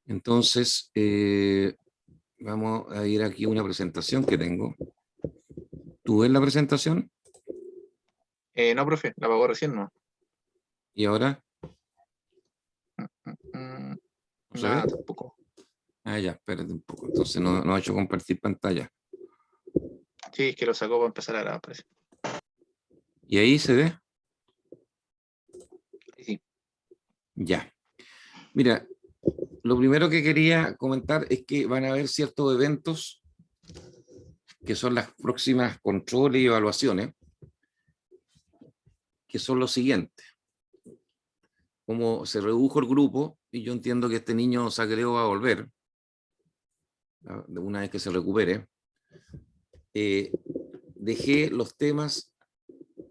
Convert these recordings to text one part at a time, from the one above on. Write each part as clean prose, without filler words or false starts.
Entonces, vamos a ir aquí a una presentación que tengo. ¿Tú ves la presentación? No, profe, la pagó recién, ¿no? ¿Y ahora? Mm, ¿No se Nada, ve? tampoco. Ah, ya, espérate un poco. Entonces no ha hecho compartir pantalla. Sí, es que lo sacó para empezar a grabar, parece. ¿Y ahí se ve? Sí. Ya. Mira, lo primero que quería comentar es que van a haber ciertos eventos que son las próximas controles y evaluaciones, que son los siguientes. Como se redujo el grupo, y yo entiendo que este niño Sacreo va a volver, una vez que se recupere, dejé los temas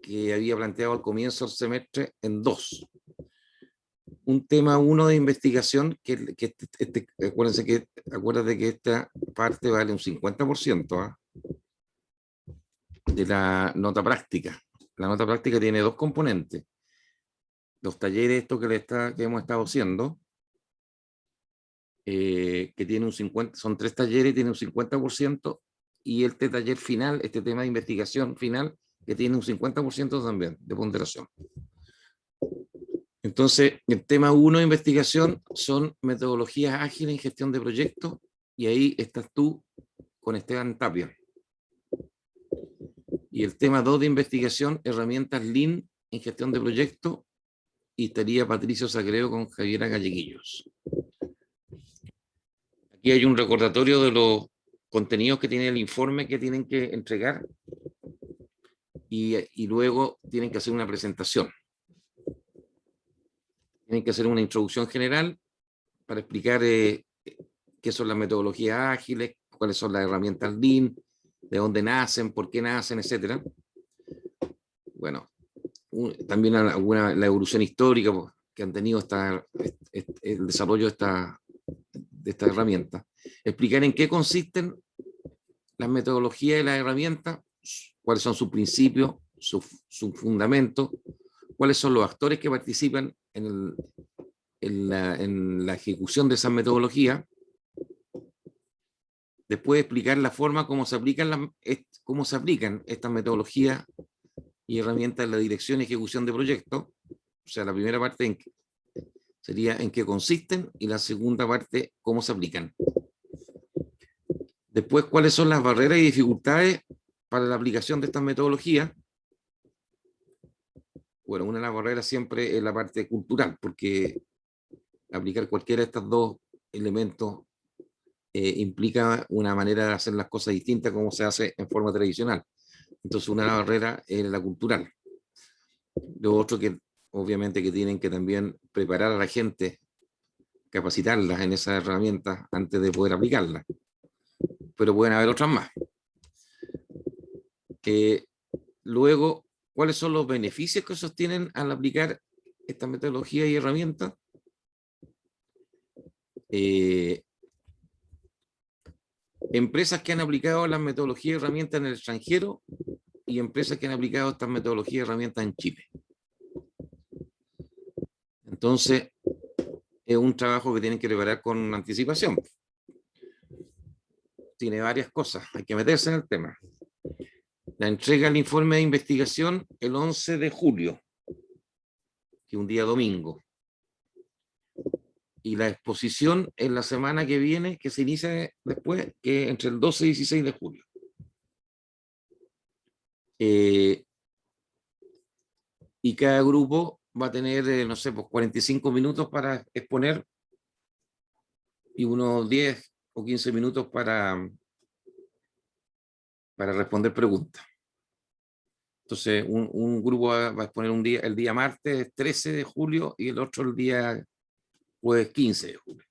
que había planteado al comienzo del semestre en dos. Un tema uno de investigación, acuérdate que esta parte vale un 50%, ¿ah? De la nota práctica. La nota práctica tiene dos componentes. Los talleres estos que hemos estado haciendo, que tiene un 50, son 3 talleres y tiene un 50%, y este taller final, este tema de investigación final, que tiene un 50% también de ponderación. Entonces, el tema 1 de investigación son metodologías ágiles en gestión de proyectos, y ahí estás tú con Esteban Tapia. Y el tema 2 de investigación, herramientas Lean en gestión de proyectos, y estaría Patricio Sacreo con Javiera Galleguillos. Aquí hay un recordatorio de los contenidos que tiene el informe que tienen que entregar, y luego tienen que hacer una presentación. Tienen que hacer una introducción general para explicar qué son las metodologías ágiles, cuáles son las herramientas Lean, de dónde nacen, por qué nacen, etc. Bueno, también la evolución histórica que han tenido el desarrollo de esta herramienta. Explicar en qué consisten las metodologías y las herramientas, cuáles son sus principios, sus fundamentos, cuáles son los actores que participan en la ejecución de esas metodologías. Después explicar la forma cómo se aplican estas metodologías y herramientas en la dirección y ejecución de proyectos. O sea, la primera parte sería en qué consisten, y la segunda parte cómo se aplican. Después, cuáles son las barreras y dificultades para la aplicación de estas metodologías. Bueno, una de las barreras siempre es la parte cultural, porque aplicar cualquiera de estos dos elementos implica una manera de hacer las cosas distintas como se hace en forma tradicional. Entonces, una barrera es la cultural. Lo otro que obviamente que tienen que también preparar a la gente, capacitarlas en esas herramientas antes de poder aplicarlas. Pero pueden haber otras más. Luego, ¿cuáles son los beneficios que sostienen al aplicar esta metodología y herramientas? Empresas que han aplicado las metodologías y herramientas en el extranjero, y empresas que han aplicado estas metodologías y herramientas en Chile. Entonces, es un trabajo que tienen que preparar con anticipación. Tiene varias cosas, hay que meterse en el tema. La entrega del informe de investigación el 11 de julio, que es un día domingo. Y la exposición en la semana que viene, que se inicia después, que es entre el 12 y 16 de julio. Y cada grupo va a tener, no sé, pues 45 minutos para exponer, y unos 10 o 15 minutos para responder preguntas. Entonces, un grupo va a exponer el día martes 13 de julio y el otro el día jueves 15 de julio.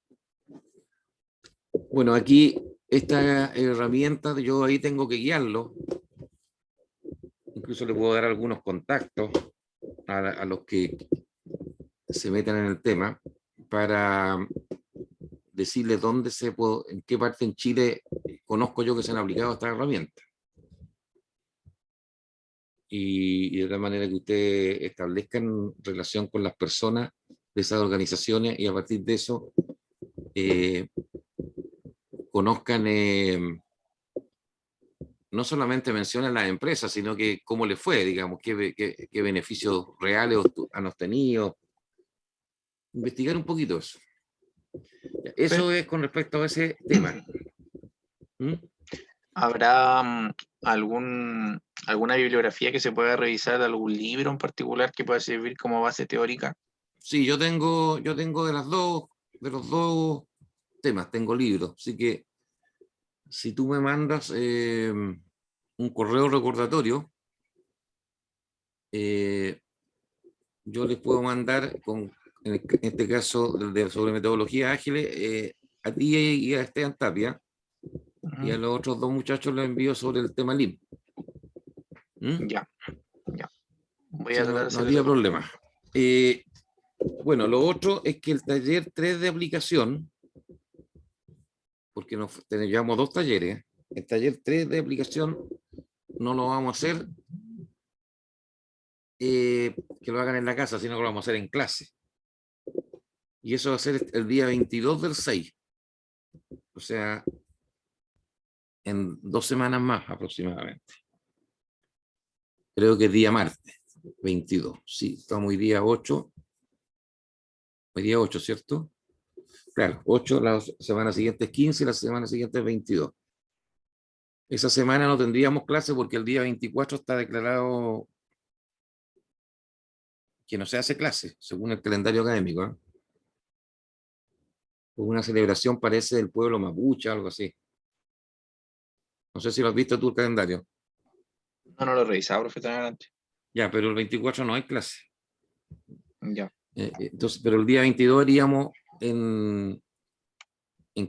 Bueno, aquí esta herramienta, yo ahí tengo que guiarlo. Incluso le puedo dar algunos contactos a los que se metan en el tema para decirles en qué parte en Chile conozco yo que se han aplicado estas herramientas. Y de tal manera que ustedes establezcan relación con las personas de esas organizaciones, y a partir de eso conozcan, no solamente mencionan las empresas, sino que cómo les fue, digamos, qué beneficios reales han obtenido. Investigar un poquito eso. Eso es con respecto a ese tema. ¿Mm? ¿Habrá alguna bibliografía que se pueda revisar, algún libro en particular que pueda servir como base teórica? Sí, yo tengo de los dos temas, tengo libros. Así que si tú me mandas un correo recordatorio, yo les puedo mandar, en este caso sobre metodologías ágiles, a ti y a Esteban Tapia, y a los otros dos muchachos les envío sobre el tema Lean. ¿Mm? Ya, ya. Voy Sí, a tratar de no hacer habría eso. problema. Bueno, lo otro es que el taller 3 de aplicación, porque llevamos dos talleres, el taller 3 de aplicación no lo vamos a hacer que lo hagan en la casa, sino que lo vamos a hacer en clase. Y eso va a ser el día 22 del 6. O sea, en 2 semanas más aproximadamente. Creo que es día martes, 22. Sí, estamos hoy día 8. Hoy día 8, ¿cierto? Claro, 8, la semana siguiente es 15 y la semana siguiente es 22. Esa semana no tendríamos clase porque el día 24 está declarado que no se hace clase, según el calendario académico. ¿Eh? Una celebración parece del pueblo mapuche, algo así. No sé si lo has visto tú el calendario. No lo he revisado, profe, adelante. Ya, pero el 24 no hay clase. Ya. Entonces, pero el día 22 haríamos en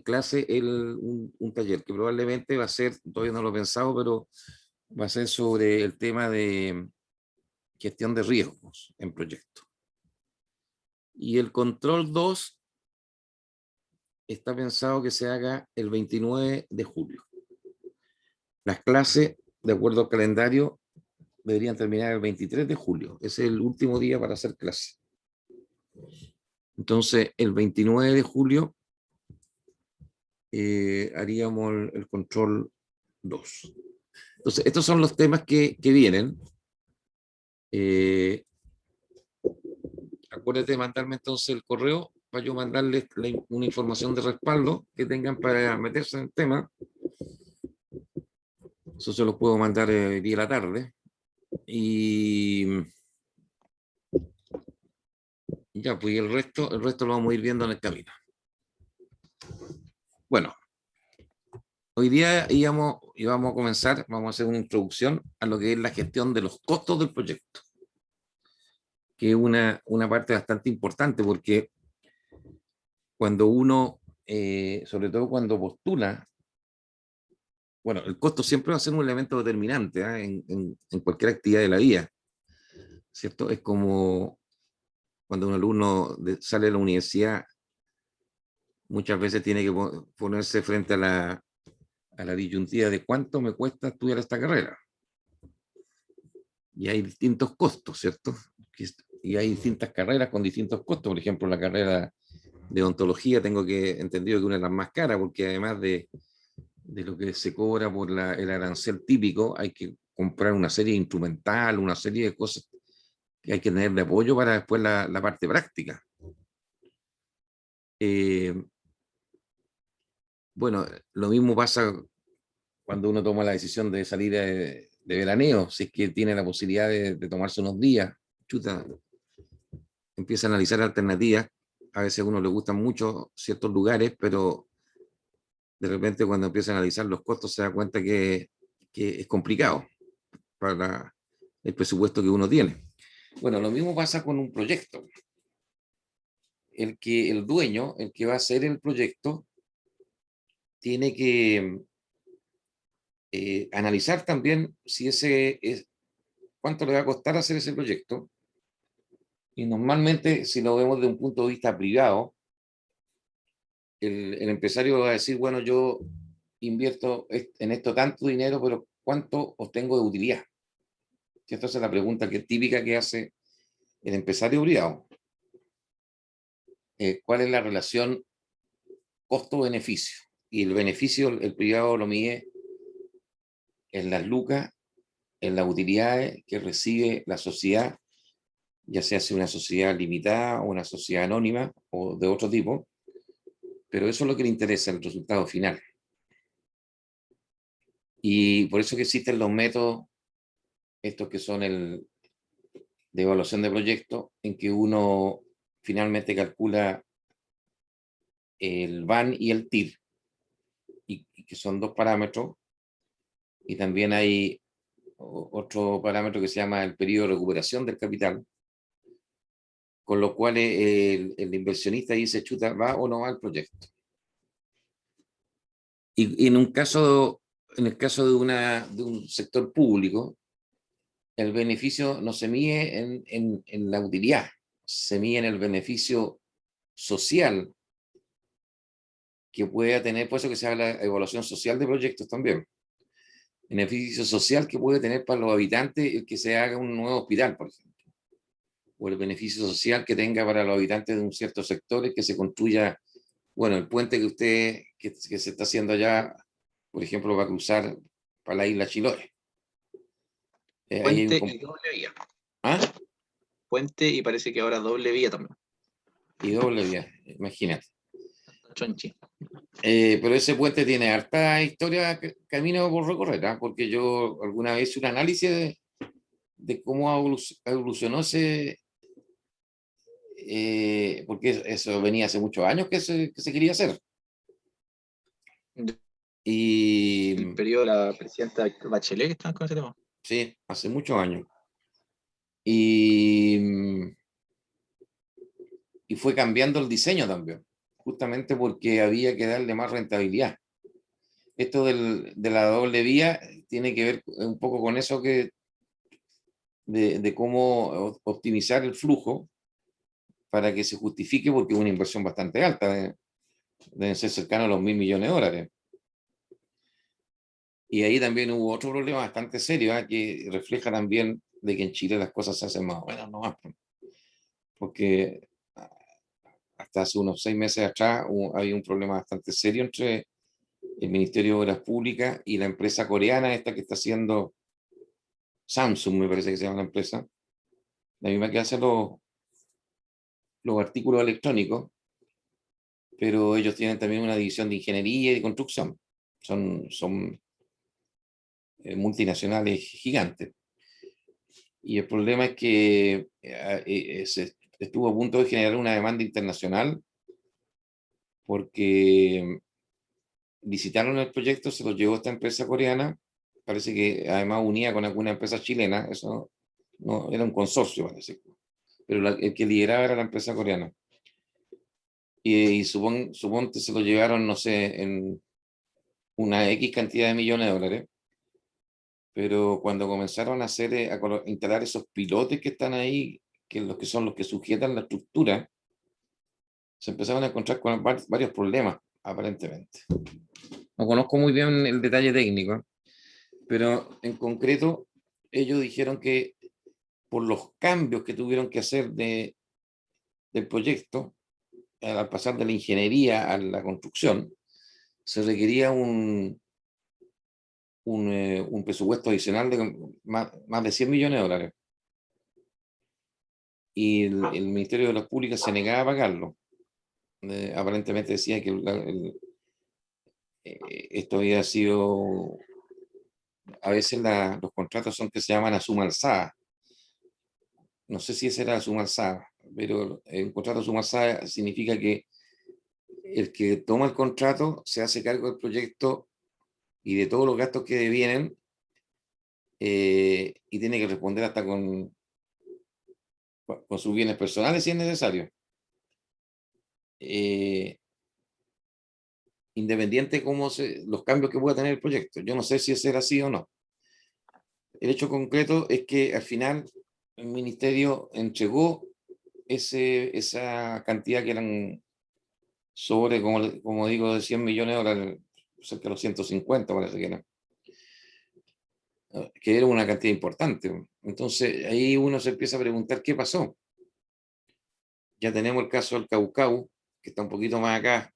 clase un taller que probablemente va a ser, todavía no lo he pensado, pero va a ser sobre el tema de gestión de riesgos en proyectos. Y el control 2 está pensado que se haga el 29 de julio. Las clases, de acuerdo al calendario, deberían terminar el 23 de julio. Ese es el último día para hacer clase. Entonces, el 29 de julio haríamos el control 2. Entonces, estos son los temas que vienen. Acuérdate de mandarme entonces el correo para yo mandarles una información de respaldo que tengan para meterse en el tema. Eso se los puedo mandar el día de la tarde. Y ya, pues el resto lo vamos a ir viendo en el camino. Bueno, hoy día íbamos a comenzar, vamos a hacer una introducción a lo que es la gestión de los costos del proyecto, que es una parte bastante importante porque cuando uno, sobre todo cuando postula, bueno, el costo siempre va a ser un elemento determinante en cualquier actividad de la vida, ¿cierto? Es como cuando un alumno sale de la universidad, muchas veces tiene que ponerse frente a la disyuntiva de cuánto me cuesta estudiar esta carrera. Y hay distintos costos, ¿cierto? Y hay distintas carreras con distintos costos. Por ejemplo, la carrera de odontología tengo que entendido que una de las más caras, porque además de lo que se cobra por el arancel típico, hay que comprar una serie instrumental, una serie de cosas que hay que tener de apoyo para después la parte práctica. Bueno, lo mismo pasa cuando uno toma la decisión de salir de veraneo, si es que tiene la posibilidad de tomarse unos días, chuta, empieza a analizar alternativas. A veces a uno le gustan mucho ciertos lugares, pero de repente cuando empieza a analizar los costos se da cuenta que es complicado para el presupuesto que uno tiene. Bueno, lo mismo pasa con un proyecto. El dueño, el que va a hacer el proyecto, tiene que analizar también si cuánto le va a costar hacer ese proyecto. Y normalmente, si lo vemos de un punto de vista privado, el empresario va a decir, bueno, yo invierto en esto tanto dinero, pero ¿cuánto obtengo de utilidad? Esta es la pregunta que es típica que hace el empresario privado. ¿Cuál es la relación costo-beneficio. Y el beneficio, el privado lo mide en las lucas, en las utilidades que recibe la sociedad, ya sea una sociedad limitada o una sociedad anónima o de otro tipo, pero eso es lo que le interesa, el resultado final. Y por eso que existen los métodos, estos que son de evaluación de proyectos, en que uno finalmente calcula el VAN y el TIR, y que son dos parámetros, y también hay otro parámetro que se llama el periodo de recuperación del capital, con lo cual el inversionista dice, chuta, ¿va o no va el proyecto? Y en el caso de un sector público, el beneficio no se mide en la utilidad, se mide en el beneficio social que pueda tener, por eso que se habla de evaluación social de proyectos también. Beneficio social que puede tener para los habitantes el que se haga un nuevo hospital, por ejemplo. O el beneficio social que tenga para los habitantes de un cierto sector el que se construya, bueno, el puente que se está haciendo allá, por ejemplo, va a cruzar para la isla Chiloé. Ahí hay Puente y doble vía. ¿Ah? Puente y parece que ahora doble vía también. Y doble vía, imagínate. Chonchi. Pero ese puente tiene harta historia, camino por recorrer, ¿eh? Porque yo alguna vez hice un análisis de cómo evolucionó ese, porque eso venía hace muchos años que se quería hacer. El Y periodo de la presidenta Bachelet que están con ese tema. sí, hace muchos años. Y, y fue cambiando el diseño también, justamente porque había que darle más rentabilidad. Esto de la doble vía tiene que ver un poco con eso de cómo optimizar el flujo para que se justifique, porque es una inversión bastante alta, deben ser cercanos a los $1.000 millones. Y ahí también hubo otro problema bastante serio, que refleja también de que en Chile las cosas se hacen más o menos nomás, porque hasta hace unos 6 meses atrás había un problema bastante serio entre el Ministerio de Obras Públicas y la empresa coreana esta que está haciendo Samsung, me parece que se llama la empresa, la misma que hace los artículos electrónicos, pero ellos tienen también una división de ingeniería y de construcción. Son multinacionales gigantes. Y el problema es que se estuvo a punto de generar una demanda internacional porque licitaron el proyecto, se lo llevó esta empresa coreana, parece que además unía con alguna empresa chilena, eso no era un consorcio, parece, pero el que lideraba era la empresa coreana. Y suponte se lo llevaron, no sé, en una X cantidad de millones de dólares, pero cuando comenzaron a hacer, instalar esos pilotes que están ahí, que son los que sujetan la estructura, se empezaron a encontrar con varios problemas, aparentemente. No conozco muy bien el detalle técnico, pero en concreto ellos dijeron que por los cambios que tuvieron que hacer del proyecto, al pasar de la ingeniería a la construcción, se requería un presupuesto adicional de más de $100 millones. Y el Ministerio de las Públicas se negaba a pagarlo. Aparentemente decía que esto había sido, a veces los contratos son que se llaman a suma alzada. No sé si esa era la suma alzada, pero un contrato a suma alzada significa que el que toma el contrato se hace cargo del proyecto y de todos los gastos que devienen, y tiene que responder hasta con sus bienes personales si es necesario. Independiente de los cambios que pueda tener el proyecto. Yo no sé si ese era así o no. El hecho concreto es que al final el ministerio entregó esa cantidad que eran sobre, como digo, de $100 millones, cerca de los 150 parece que era, que era una cantidad importante. Entonces ahí uno se empieza a preguntar qué pasó. Ya tenemos el caso del Caucau, que está un poquito más acá,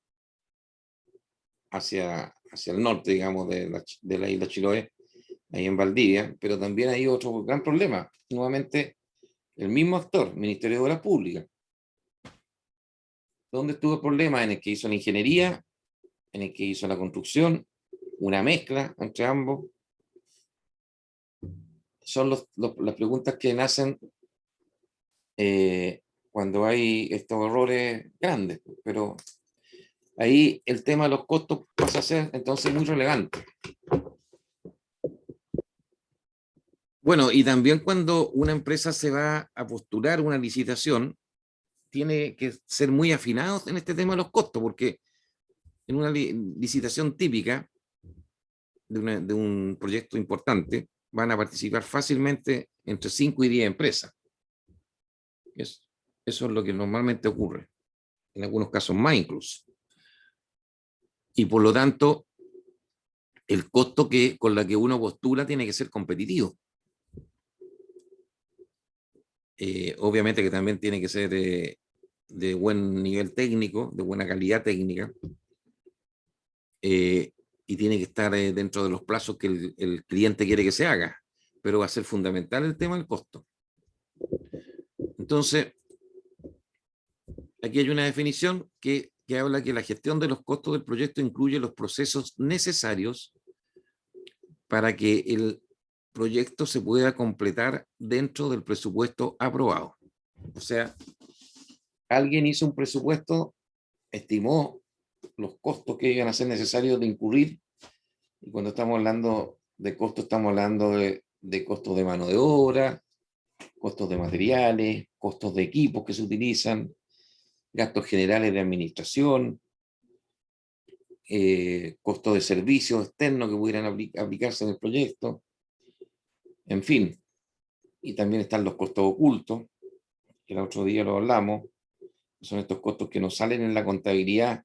hacia el norte, digamos, de la isla Chiloé, ahí en Valdivia, pero también hay otro gran problema. Nuevamente, el mismo actor, Ministerio de Obras Públicas. ¿Dónde estuvo el problema? En el que hizo la ingeniería, en el que hizo la construcción, una mezcla entre ambos. Son las preguntas que nacen cuando hay estos errores grandes, pero ahí el tema de los costos pasa a ser entonces muy relevante. Bueno, y también cuando una empresa se va a postular una licitación, tiene que ser muy afinado en este tema de los costos, porque en una licitación típica de un proyecto importante, van a participar fácilmente entre 5 y 10 empresas. Eso es lo que normalmente ocurre, en algunos casos más incluso. Y por lo tanto, el costo con la que uno postula tiene que ser competitivo. Obviamente que también tiene que ser de buen nivel técnico, de buena calidad técnica, y tiene que estar dentro de los plazos que el cliente quiere que se haga, pero va a ser fundamental el tema del costo. Entonces, aquí hay una definición que habla que la gestión de los costos del proyecto incluye los procesos necesarios para que el proyecto se pueda completar dentro del presupuesto aprobado. O sea, alguien hizo un presupuesto, estimó los costos que iban a ser necesarios de incurrir, y cuando estamos hablando de costos, estamos hablando de costos de mano de obra, costos de materiales, costos de equipos que se utilizan, gastos generales de administración, costos de servicios externos que pudieran aplicarse en el proyecto, en fin. Y también están los costos ocultos, que el otro día lo hablamos, son estos costos que no salen en la contabilidad,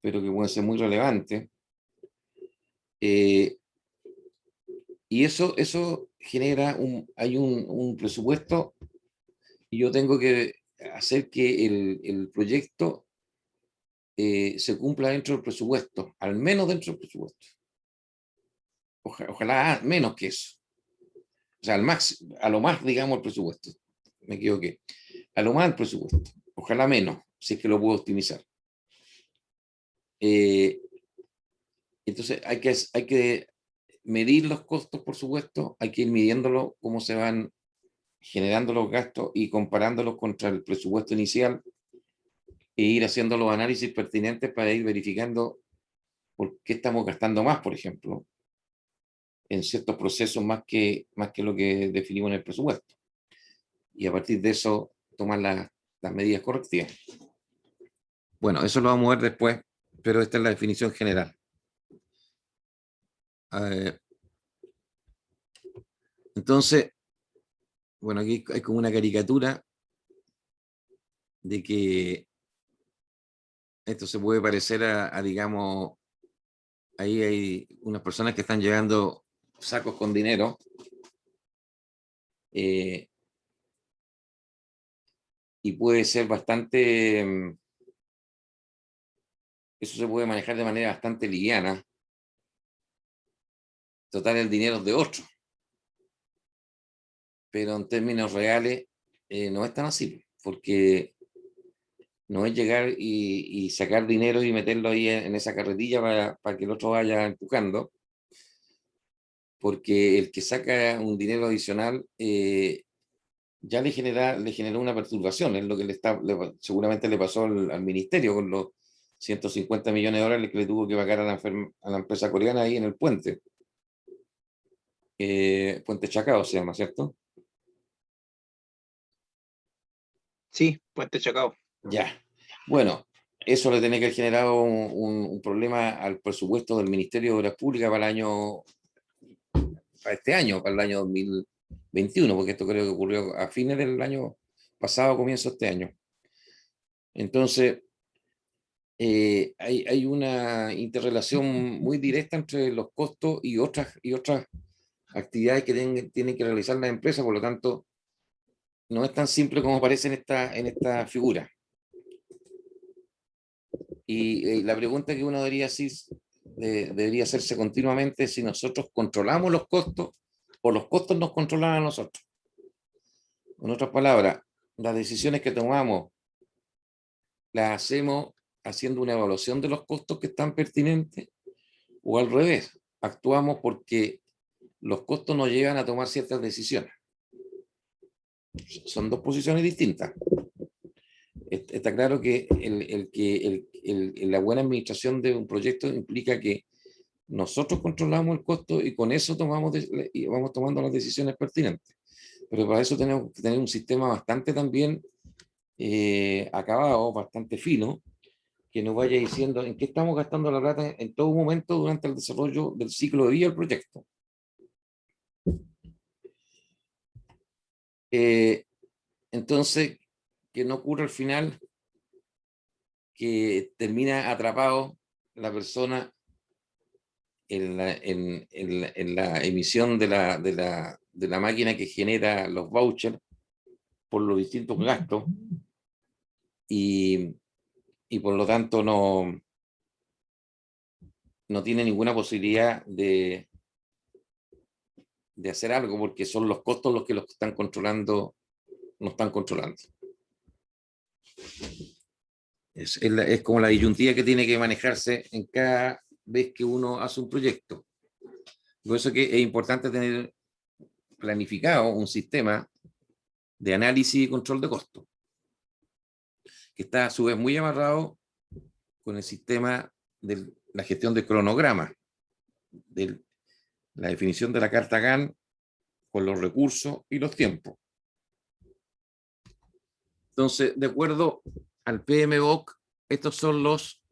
pero que pueden ser muy relevantes. Y eso genera hay un presupuesto, y yo tengo que hacer que el proyecto se cumpla dentro del presupuesto, al menos dentro del presupuesto. Ojalá menos que eso. O sea, a lo más, digamos, el presupuesto. Me equivoqué. A lo más el presupuesto. Ojalá menos, si es que lo puedo optimizar. Entonces, hay que medir los costos, por supuesto. Hay que ir midiéndolo, cómo se van generando los gastos y comparándolos contra el presupuesto inicial, e ir haciendo los análisis pertinentes para ir verificando por qué estamos gastando más, por ejemplo, en ciertos procesos más que lo que definimos en el presupuesto. Y a partir de eso, tomar las medidas correctivas. Bueno, eso lo vamos a ver después, pero esta es la definición general. Entonces, bueno, aquí hay como una caricatura de que esto se puede parecer digamos, ahí hay unas personas que están llevando sacos con dinero. Y puede ser bastante, eso se puede manejar de manera bastante liviana. Total, el dinero es de otro. Pero en términos reales no es tan así, porque no es llegar y sacar dinero y meterlo ahí en esa carretilla para que el otro vaya empujando, porque el que saca un dinero adicional ya le generó una perturbación. Es lo que seguramente le pasó al ministerio con los 150 millones de dólares que le tuvo que pagar a la empresa coreana ahí en el puente. Puente Chacao se llama, ¿cierto? Sí, Puente Chacao. Ya. Bueno, eso le tiene que haber generado un problema al presupuesto del Ministerio de Obras Públicas para este año, para el año 2021, porque esto creo que ocurrió a fines del año pasado, comienzo de este año. Entonces, hay una interrelación muy directa entre los costos y otras actividades que tienen que realizar las empresas, por lo tanto, no es tan simple como parece en esta figura. Y la pregunta que uno debería debería hacerse continuamente si nosotros controlamos los costos o los costos nos controlan a nosotros. En otras palabras, las decisiones que tomamos las hacemos haciendo una evaluación de los costos que están pertinentes, o al revés, actuamos porque los costos nos llevan a tomar ciertas decisiones. Son dos posiciones distintas. Está claro que la buena administración de un proyecto implica que nosotros controlamos el costo y con eso y vamos tomando las decisiones pertinentes. Pero para eso tenemos que tener un sistema bastante también acabado, bastante fino, que nos vaya diciendo en qué estamos gastando la plata en todo momento durante el desarrollo del ciclo de vida del proyecto. Entonces, que no ocurra al final que termina atrapado la persona en la emisión de la máquina que genera los vouchers por los distintos gastos y por lo tanto no tiene ninguna posibilidad de hacer algo porque son los costos los que están controlando, no están controlando. Es como la disyuntiva que tiene que manejarse en cada vez que uno hace un proyecto. Por eso que es importante tener planificado un sistema de análisis y control de costos, que está a su vez muy amarrado con el sistema de la gestión del cronograma, de la definición de la carta GAN con los recursos y los tiempos. Entonces, de acuerdo al PMBOK, estos son los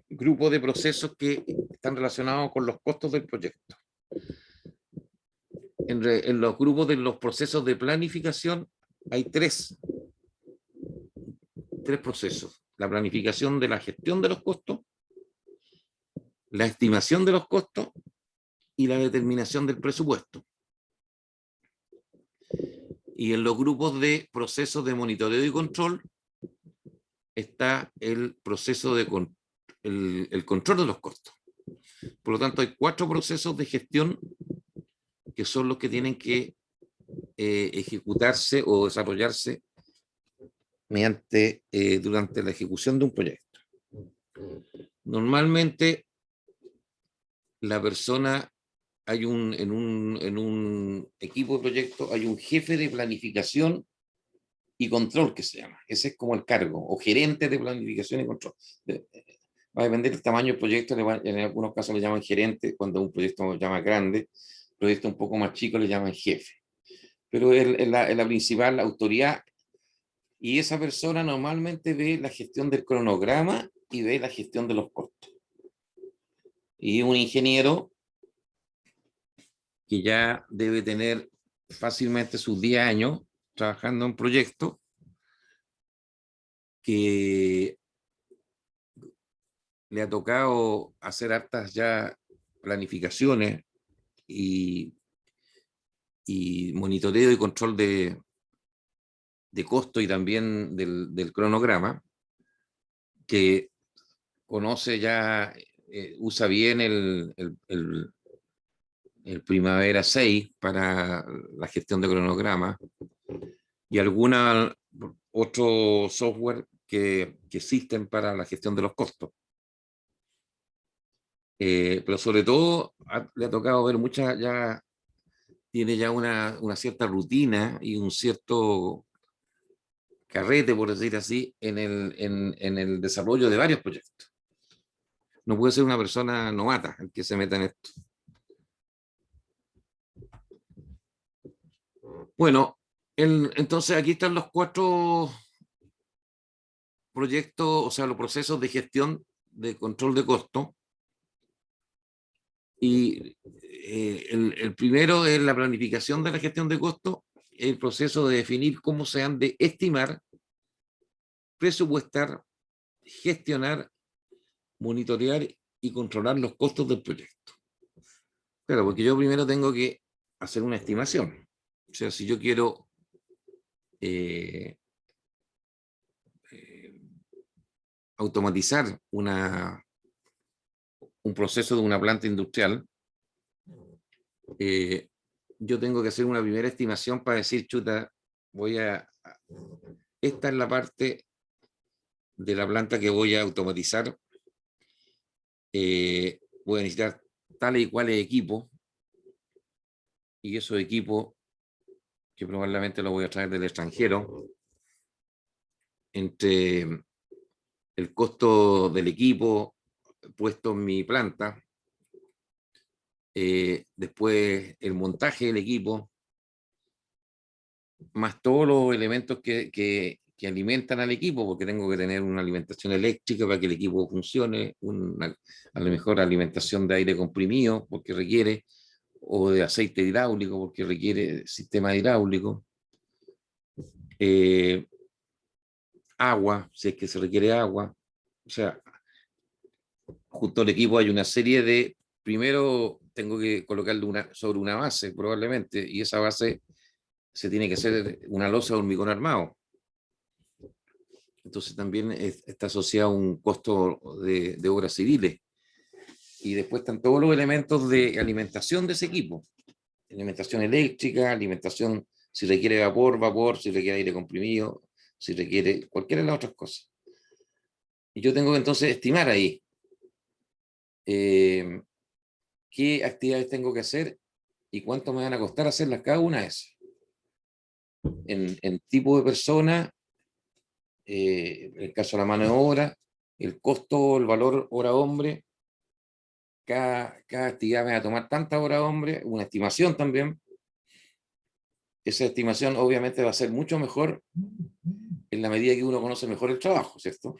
grupos de procesos que están relacionados con los costos del proyecto. En los grupos de los procesos de planificación hay tres procesos: la planificación de la gestión de los costos, la estimación de los costos y la determinación del presupuesto. Y en los grupos de procesos de monitoreo y control está el proceso de el control de los costos. Por lo tanto, hay 4 procesos de gestión que son los que tienen que ejecutarse o desarrollarse durante la ejecución de un proyecto. Normalmente, la persona, en un equipo de proyecto, hay un jefe de planificación y control que se llama. Ese es como el cargo, o gerente de planificación y control. Va a depender del tamaño del proyecto, en algunos casos le llaman gerente, cuando un proyecto se llama grande, proyecto un poco más chico le llaman jefe. Pero es la principal autoridad, y esa persona normalmente ve la gestión del cronograma y ve la gestión de los costos. Y un ingeniero que ya debe tener fácilmente sus 10 años trabajando en proyectos, que le ha tocado hacer hartas ya planificaciones y monitoreo y control de costo y también del cronograma, que conoce ya, usa bien el Primavera 6 para la gestión de cronograma y otro software que existen para la gestión de los costos. Pero sobre todo le ha tocado ver tiene ya una cierta rutina y un cierto carrete, por decir así, en el desarrollo de varios proyectos. No puede ser una persona novata el que se meta en esto. Bueno, entonces aquí están los 4 proyectos, o sea, los procesos de gestión de control de costo. Y el primero es la planificación de la gestión de costos, el proceso de definir cómo se han de estimar, presupuestar, gestionar, monitorear y controlar los costos del proyecto. Claro, porque yo primero tengo que hacer una estimación. O sea, si yo quiero automatizar un proceso de una planta industrial, yo tengo que hacer una primera estimación para decir, chuta, esta es la parte de la planta que voy a automatizar, voy a necesitar tales y cuales equipos, y esos equipos que probablemente los voy a traer del extranjero, entre el costo del equipo puesto en mi planta, después el montaje del equipo, más todos los elementos que alimentan al equipo, porque tengo que tener una alimentación eléctrica para que el equipo funcione, a lo mejor alimentación de aire comprimido, porque requiere, o de aceite hidráulico, porque requiere sistema hidráulico, agua, si es que se requiere agua. O sea, junto al equipo hay una serie de, primero tengo que colocarle sobre una base probablemente, y esa base se tiene que hacer una losa de hormigón armado. Entonces también está asociado a un costo de obras civiles. Y después están todos los elementos de alimentación de ese equipo. Alimentación eléctrica, alimentación si requiere vapor, si requiere aire comprimido, si requiere cualquiera de las otras cosas. Y yo tengo que entonces estimar ahí qué actividades tengo que hacer y cuánto me van a costar hacerlas cada una de esas. En tipo de persona, el caso de la mano de obra, el costo, el valor hora-hombre, cada actividad me va a tomar tantas horas-hombre, una estimación también. Esa estimación obviamente va a ser mucho mejor en la medida que uno conoce mejor el trabajo, ¿cierto?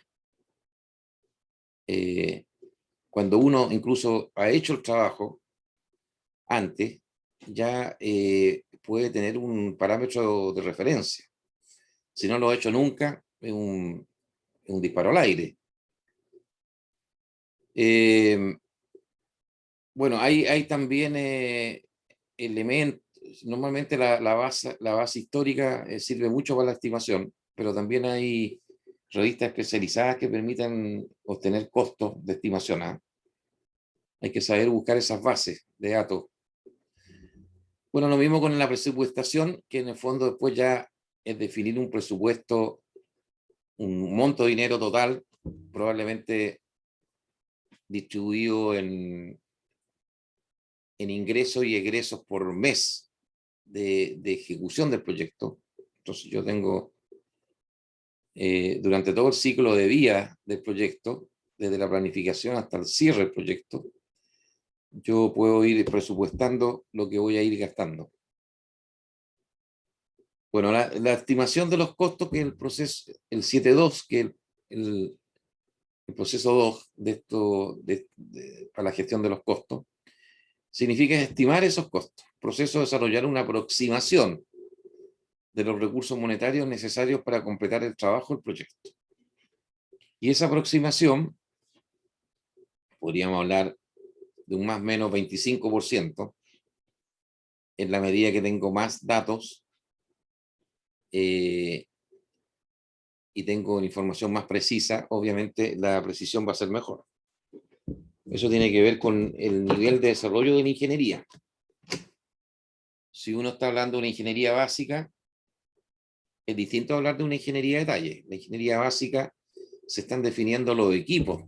Cuando uno incluso ha hecho el trabajo antes, ya puede tener un parámetro de referencia. Si no lo ha hecho nunca, es un disparo al aire. Bueno, hay también elementos, normalmente la base histórica sirve mucho para la estimación, pero también hay revistas especializadas que permitan obtener costos de estimación. Hay que saber buscar esas bases de datos. Bueno, lo mismo con la presupuestación, que en el fondo después ya es definir un presupuesto, un monto de dinero total, probablemente distribuido en ingresos y egresos por mes de ejecución del proyecto. Entonces yo tengo, durante todo el ciclo de vida del proyecto, desde la planificación hasta el cierre del proyecto, yo puedo ir presupuestando lo que voy a ir gastando. Bueno, la estimación de los costos, que es el proceso, el 7.2, que es el proceso 2 de esto, para la gestión de los costos, significa estimar esos costos. Proceso de desarrollar una aproximación de los recursos monetarios necesarios para completar el trabajo del proyecto. Y esa aproximación, podríamos hablar de un más o menos 25%, en la medida que tengo más datos y tengo información más precisa, obviamente la precisión va a ser mejor. Eso tiene que ver con el nivel de desarrollo de la ingeniería. Si uno está hablando de una ingeniería básica, es distinto a hablar de una ingeniería de detalle. La ingeniería básica se están definiendo los equipos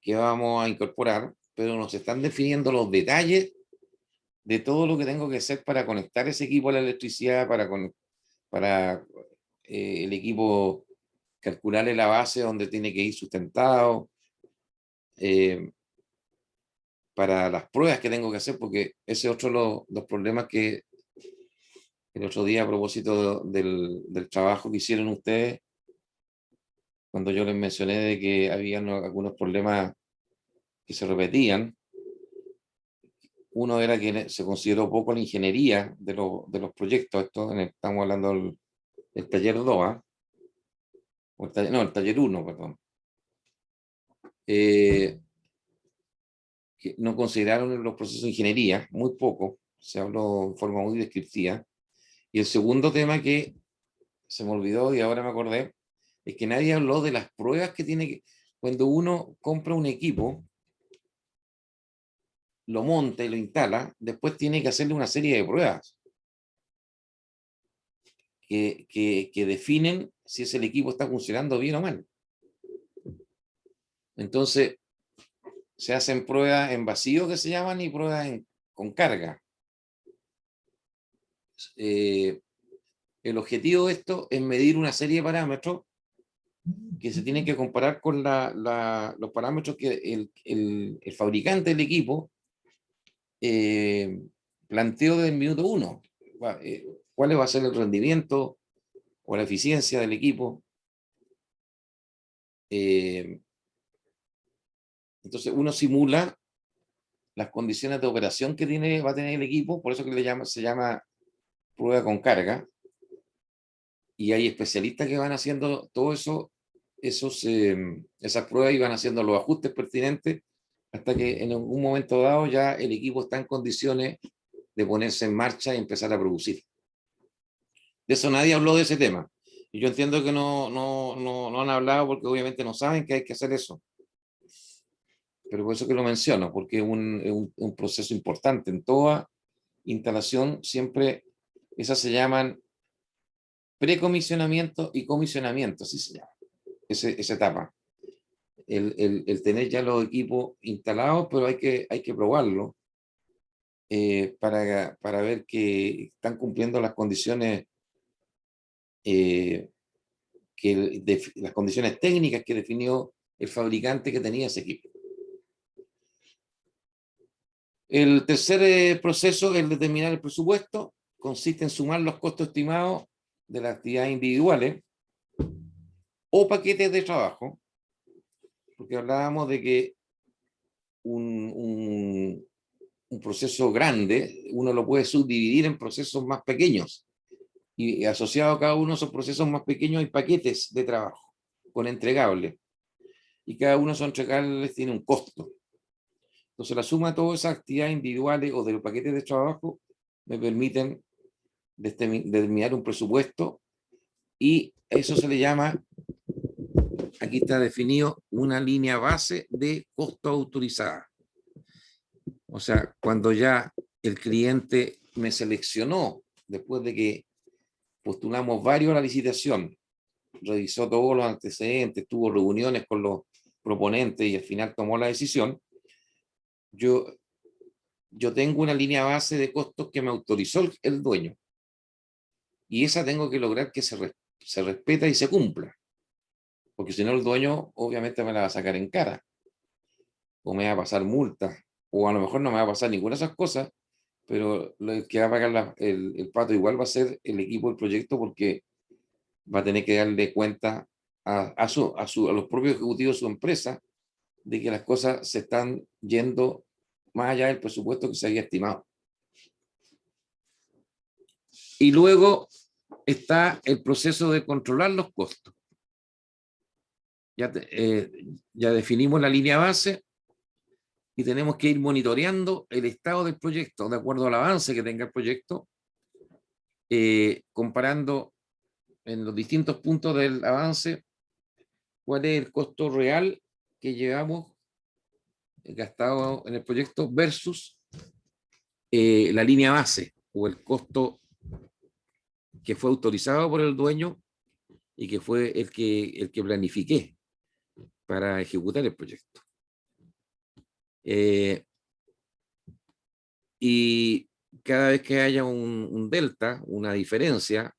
que vamos a incorporar, pero nos están definiendo los detalles de todo lo que tengo que hacer para conectar ese equipo a la electricidad, para el equipo calcularle la base donde tiene que ir sustentado, para las pruebas que tengo que hacer, porque ese es otro de los problemas que el otro día, a propósito del trabajo que hicieron ustedes, cuando yo les mencioné de que había algunos problemas que se repetían. Uno era que se consideró poco la ingeniería de los proyectos. Estamos hablando del taller 2, el taller 1, perdón. Que no consideraron los procesos de ingeniería, muy poco, se habló en forma muy descriptiva. Y el segundo tema que se me olvidó y ahora me acordé, es que nadie habló de las pruebas que tiene que... Cuando uno compra un equipo, lo monta y lo instala, después tiene que hacerle una serie de pruebas que definen si ese equipo está funcionando bien o mal. Entonces, se hacen pruebas en vacío que se llaman y pruebas con carga. El objetivo de esto es medir una serie de parámetros que se tienen que comparar con los parámetros que el fabricante del equipo planteó desde el minuto uno. ¿Cuál va a ser el rendimiento o la eficiencia del equipo? Entonces uno simula las condiciones de operación que va a tener el equipo, por eso que se llama prueba con carga, y hay especialistas que van haciendo todo eso, esas pruebas y van haciendo los ajustes pertinentes hasta que en algún momento dado ya el equipo está en condiciones de ponerse en marcha y empezar a producir. De eso nadie habló de ese tema. Y yo entiendo que no han hablado porque obviamente no saben que hay que hacer eso. Pero por eso que lo menciono, porque es un proceso importante. En toda instalación siempre, esas se llaman precomisionamiento y comisionamiento, así se llama, esa etapa. El tener ya los equipos instalados, pero hay que probarlo para ver que están cumpliendo las condiciones las condiciones técnicas que definió el fabricante que tenía ese equipo. El tercer proceso, el determinar el presupuesto, consiste en sumar los costos estimados de las actividades individuales o paquetes de trabajo, porque hablábamos de que un proceso grande uno lo puede subdividir en procesos más pequeños y asociado a cada uno de esos procesos más pequeños hay paquetes de trabajo con entregables y cada uno de esos entregables tiene un costo. Entonces la suma de todas esas actividades individuales o de los paquetes de trabajo me permiten determinar un presupuesto y eso se le llama, aquí está definido, una línea base de costo autorizada. O sea, cuando ya el cliente me seleccionó, después de que postulamos varios a la licitación, revisó todos los antecedentes, tuvo reuniones con los proponentes y al final tomó la decisión, yo tengo una línea base de costos que me autorizó el dueño. Y esa tengo que lograr que se respeta y se cumpla. Porque si no, el dueño obviamente me la va a sacar en cara. O me va a pasar multa. O a lo mejor no me va a pasar ninguna de esas cosas. Pero el que va a pagar el pato igual va a ser el equipo del proyecto porque va a tener que darle cuenta a los propios ejecutivos de su empresa de que las cosas se están yendo más allá del presupuesto que se había estimado. Y luego está el proceso de controlar los costos. Ya definimos la línea base y tenemos que ir monitoreando el estado del proyecto de acuerdo al avance que tenga el proyecto, comparando en los distintos puntos del avance cuál es el costo real que llevamos gastado en el proyecto versus la línea base o el costo que fue autorizado por el dueño y que fue el que planifiqué para ejecutar el proyecto. Y cada vez que haya un delta, una diferencia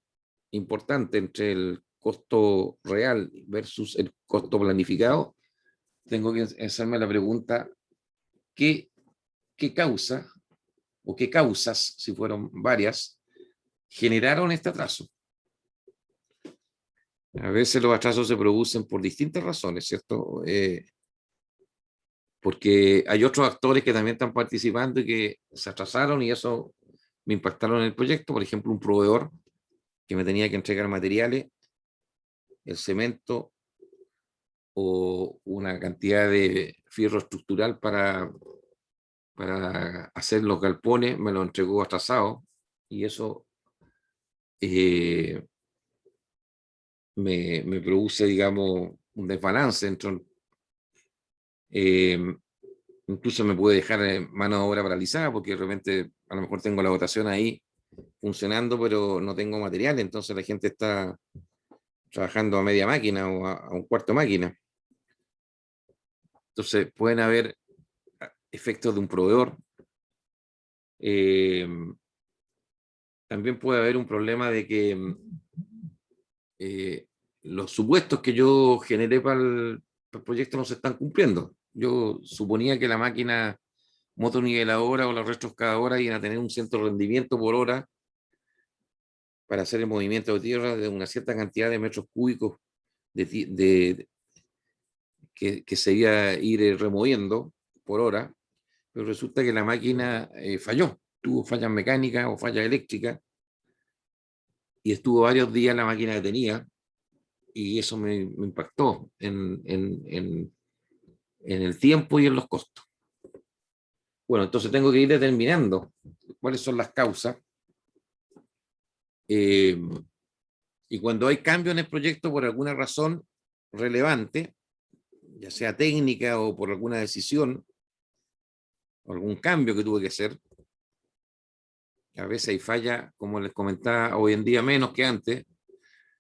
importante entre el costo real versus el costo planificado, tengo que hacerme la pregunta, ¿qué causa o qué causas, si fueron varias, generaron este atraso? A veces los atrasos se producen por distintas razones, ¿cierto? Porque hay otros actores que también están participando y que se atrasaron y eso me impactaron en el proyecto. Por ejemplo, un proveedor que me tenía que entregar materiales, el cemento o una cantidad de fierro estructural para hacer los galpones, me lo entregó atrasado y eso me produce, digamos, un desbalance dentro. Incluso me puede dejar mano de obra paralizada porque de repente a lo mejor tengo la votación ahí funcionando, pero no tengo material, entonces la gente está trabajando a media máquina o a un cuarto máquina. Entonces pueden haber efectos de un proveedor. También puede haber un problema de que los supuestos que yo generé para el proyecto no se están cumpliendo. Yo suponía que la máquina motoniveladora o la retroexcavadora iban a tener un cierto rendimiento por hora para hacer el movimiento de tierra de una cierta cantidad de metros cúbicos que se iba a ir removiendo por hora, pero resulta que la máquina falló, tuvo fallas mecánicas o fallas eléctricas, y estuvo varios días la máquina detenida, y eso me impactó en el tiempo y en los costos. Bueno, entonces tengo que ir determinando cuáles son las causas. Y cuando hay cambio en el proyecto por alguna razón relevante, ya sea técnica o por alguna decisión, o algún cambio que tuve que hacer, a veces hay falla, como les comentaba, hoy en día menos que antes,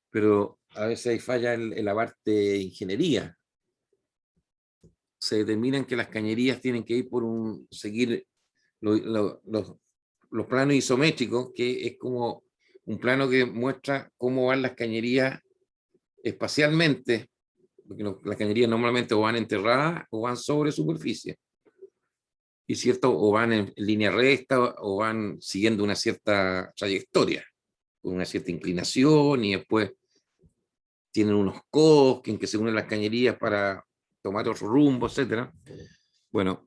pero a veces hay falla en la parte de ingeniería. Se determinan que las cañerías tienen que ir seguir los planos isométricos, que es como un plano que muestra cómo van las cañerías espacialmente, porque las cañerías normalmente o van enterradas o van sobre superficie, y cierto, o van en línea recta o van siguiendo una cierta trayectoria, con una cierta inclinación, y después tienen unos codos en que se unen las cañerías para tomar otro rumbo, etcétera. Bueno,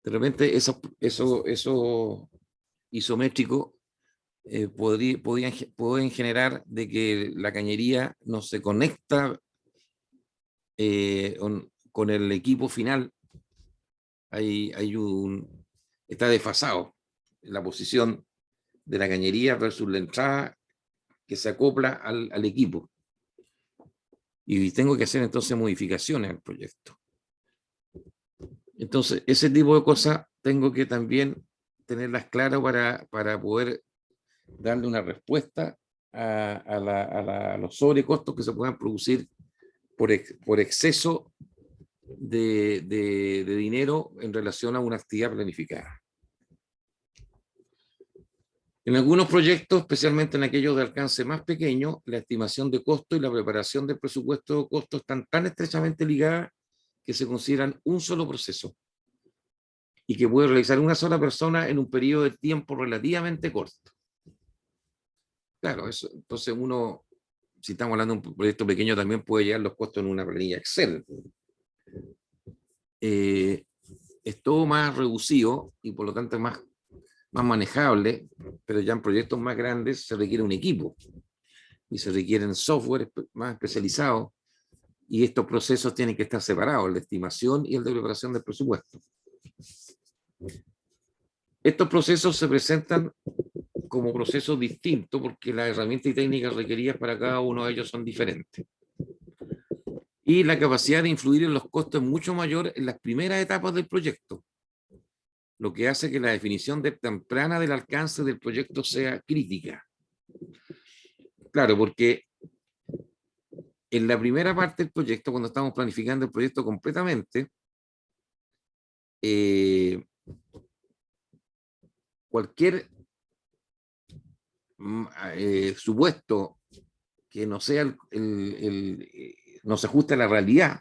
de repente eso isométrico pueden generar de que la cañería no se conecta con el equipo final. Está desfasado la posición de la cañería versus la entrada que se acopla al equipo. Y tengo que hacer entonces modificaciones al proyecto. Entonces, ese tipo de cosas tengo que también tenerlas claras para poder darle una respuesta a los sobrecostos que se puedan producir por exceso de dinero en relación a una actividad planificada. En algunos proyectos, especialmente en aquellos de alcance más pequeño, la estimación de costo y la preparación del presupuesto de costo están tan estrechamente ligadas que se consideran un solo proceso y que puede realizar una sola persona en un periodo de tiempo relativamente corto. Claro, eso, entonces uno, si estamos hablando de un proyecto pequeño, también puede llevar los costos en una planilla Excel. Es todo más reducido y por lo tanto es más manejable, pero ya en proyectos más grandes se requiere un equipo y se requieren software más especializados, y estos procesos tienen que estar separados, la estimación y el de preparación del presupuesto. Estos procesos se presentan como procesos distintos porque las herramientas y técnicas requeridas para cada uno de ellos son diferentes. Y la capacidad de influir en los costos es mucho mayor en las primeras etapas del proyecto, lo que hace que la definición temprana del alcance del proyecto sea crítica. Claro, porque en la primera parte del proyecto, cuando estamos planificando el proyecto completamente, cualquier supuesto que no sea no se ajuste a la realidad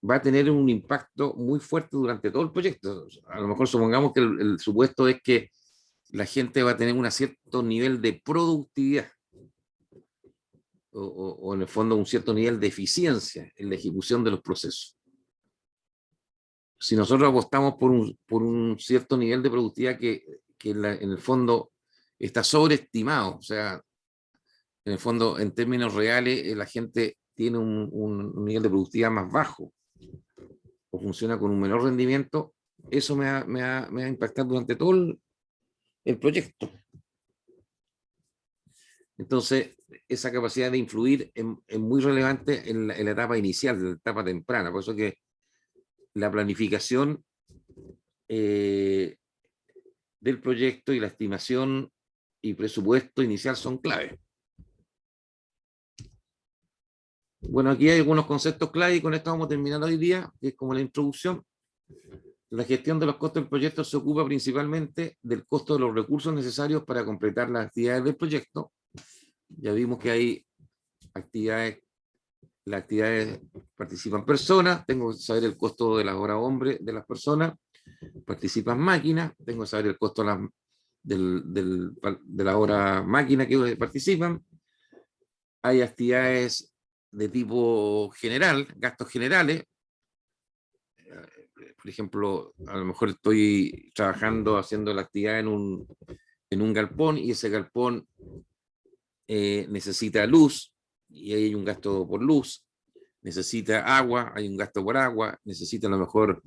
va a tener un impacto muy fuerte durante todo el proyecto. A lo mejor supongamos que el supuesto es que la gente va a tener un cierto nivel de productividad o en el fondo un cierto nivel de eficiencia en la ejecución de los procesos. Si nosotros apostamos por un cierto nivel de productividad que en el fondo está sobreestimado, o sea, en el fondo, en términos reales, la gente tiene un nivel de productividad más bajo o funciona con un menor rendimiento, eso me va a impactar durante todo el proyecto. Entonces, esa capacidad de influir es muy relevante en la etapa inicial, en la etapa temprana. Por eso que la planificación del proyecto y la estimación y presupuesto inicial son clave. Bueno, aquí hay algunos conceptos clave y con esto vamos a terminar hoy día, que es como la introducción. La gestión de los costos del proyecto se ocupa principalmente del costo de los recursos necesarios para completar las actividades del proyecto. Ya vimos que hay actividades, las actividades participan personas, tengo que saber el costo de las horas hombre de las personas, participan máquinas, tengo que saber el costo de la hora máquina que participan. Hay actividades de tipo general, gastos generales. Por ejemplo, a lo mejor estoy trabajando, haciendo la actividad en un galpón y ese galpón necesita luz y ahí hay un gasto por luz, necesita agua, hay un gasto por agua, necesita a lo mejor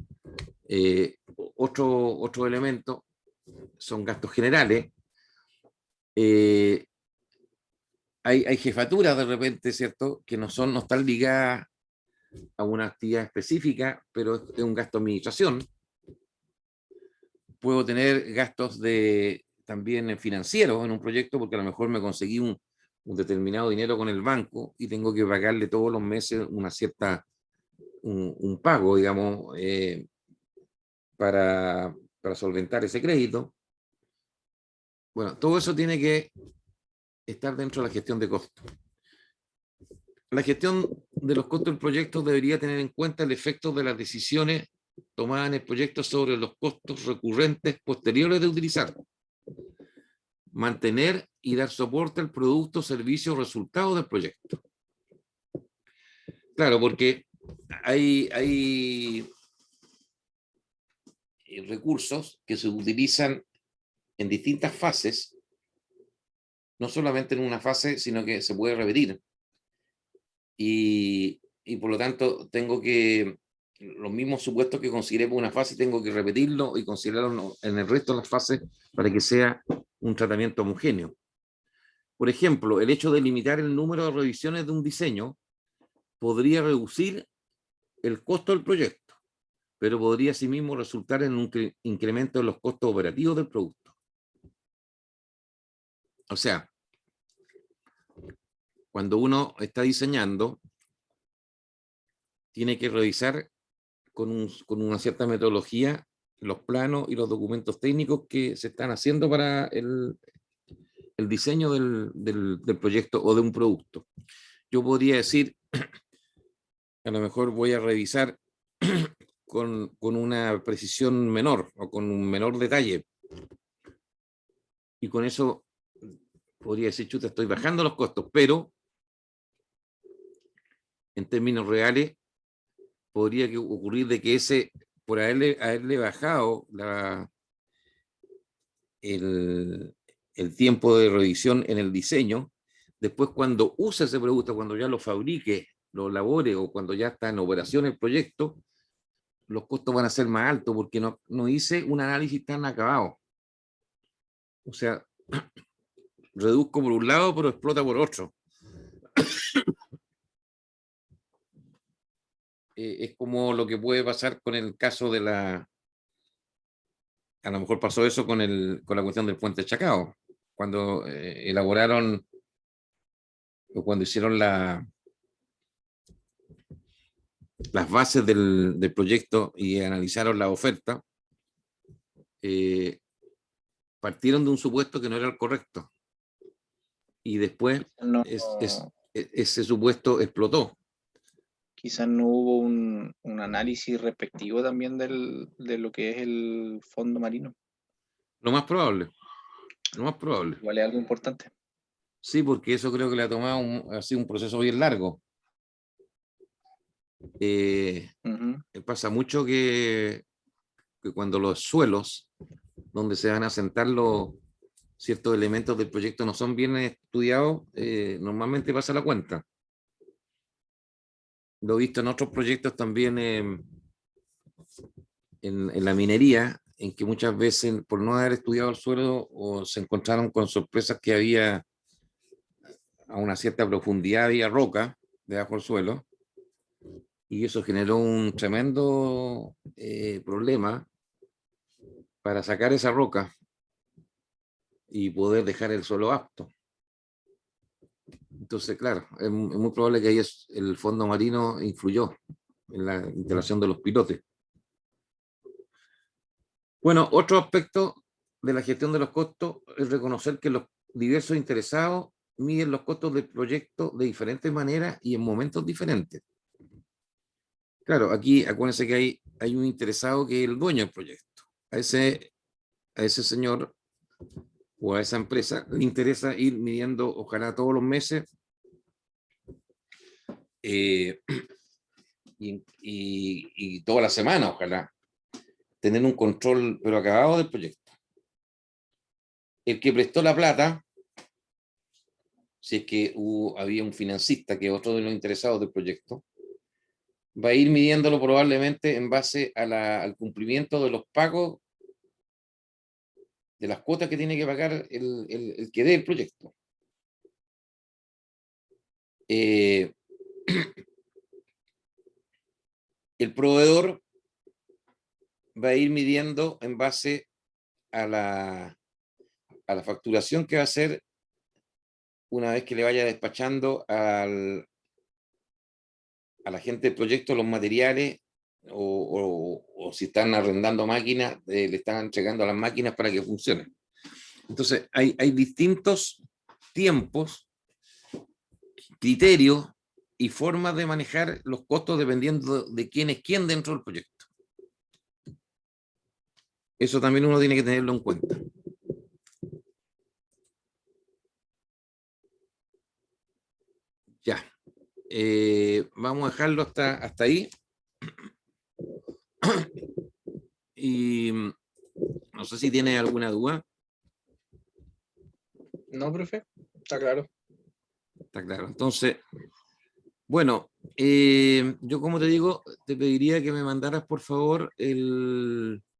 otro elemento, son gastos generales. Hay jefaturas de repente, ¿cierto? Que no están ligadas a una actividad específica, pero es un gasto de administración. Puedo tener gastos también financieros en un proyecto porque a lo mejor me conseguí un determinado dinero con el banco y tengo que pagarle todos los meses un pago, digamos, para solventar ese crédito. Bueno, todo eso tiene que estar dentro de la gestión de costos. La gestión de los costos del proyecto debería tener en cuenta el efecto de las decisiones tomadas en el proyecto sobre los costos recurrentes posteriores de utilizar. Mantener y dar soporte al producto, servicio o resultado del proyecto. Claro, porque hay recursos que se utilizan en distintas fases, no solamente en una fase, sino que se puede repetir. Y por lo tanto, tengo que, los mismos supuestos que consideré por una fase, tengo que repetirlo y considerarlo en el resto de las fases para que sea un tratamiento homogéneo. Por ejemplo, el hecho de limitar el número de revisiones de un diseño podría reducir el costo del proyecto, pero podría asimismo resultar en un incremento de los costos operativos del producto. O sea, cuando uno está diseñando, tiene que revisar con una cierta metodología los planos y los documentos técnicos que se están haciendo para el diseño del proyecto o de un producto. Yo podría decir, a lo mejor voy a revisar con una precisión menor o con un menor detalle. Y con eso podría decir, chuta, estoy bajando los costos, pero en términos reales podría ocurrir de que por haberle bajado el tiempo de revisión en el diseño, después cuando use ese producto, cuando ya lo fabrique, lo elabore o cuando ya está en operación el proyecto, los costos van a ser más altos porque no hice un análisis tan acabado. O sea, reduzco por un lado, pero explota por otro. Es como lo que puede pasar con el caso a lo mejor pasó eso con la cuestión del puente Chacao, cuando elaboraron o cuando hicieron las bases del proyecto y analizaron la oferta, partieron de un supuesto que no era el correcto y después No, ese supuesto explotó. quizás no hubo un análisis respectivo también de lo que es el fondo marino. Lo más probable, lo más probable. Igual es algo importante. Sí, porque eso creo que le ha tomado ha sido un proceso bien largo. Pasa mucho que cuando los suelos donde se van a asentar ciertos elementos del proyecto no son bien estudiados, normalmente pasa la cuenta. Lo he visto en otros proyectos también en la minería, en que muchas veces por no haber estudiado el suelo o se encontraron con sorpresas que había a una cierta profundidad había roca debajo del suelo, y eso generó un tremendo problema para sacar esa roca y poder dejar el suelo apto. Entonces, claro, es muy probable que ahí el fondo marino influyó en la instalación de los pilotes. Bueno, otro aspecto de la gestión de los costos es reconocer que los diversos interesados miden los costos del proyecto de diferentes maneras y en momentos diferentes. Claro, aquí acuérdense que hay un interesado que es el dueño del proyecto. A ese señor o a esa empresa le interesa ir midiendo, ojalá todos los meses, y toda la semana, ojalá, tener un control pero acabado del proyecto. El que prestó la plata, si es que había un financista que es otro de los interesados del proyecto, va a ir midiéndolo probablemente en base al cumplimiento de los pagos, de las cuotas que tiene que pagar el que dé el proyecto. El proveedor va a ir midiendo en base a la facturación que va a hacer una vez que le vaya despachando a la gente del proyecto los materiales, o si están arrendando máquinas, le están entregando a las máquinas para que funcionen. Entonces, hay distintos tiempos, criterios y formas de manejar los costos dependiendo de quién es quién dentro del proyecto. Eso también uno tiene que tenerlo en cuenta. Ya. Vamos a dejarlo hasta ahí. Y no sé si tiene alguna duda. No, profe, está claro. Está claro. Entonces, bueno, yo como te digo, te pediría que me mandaras por favor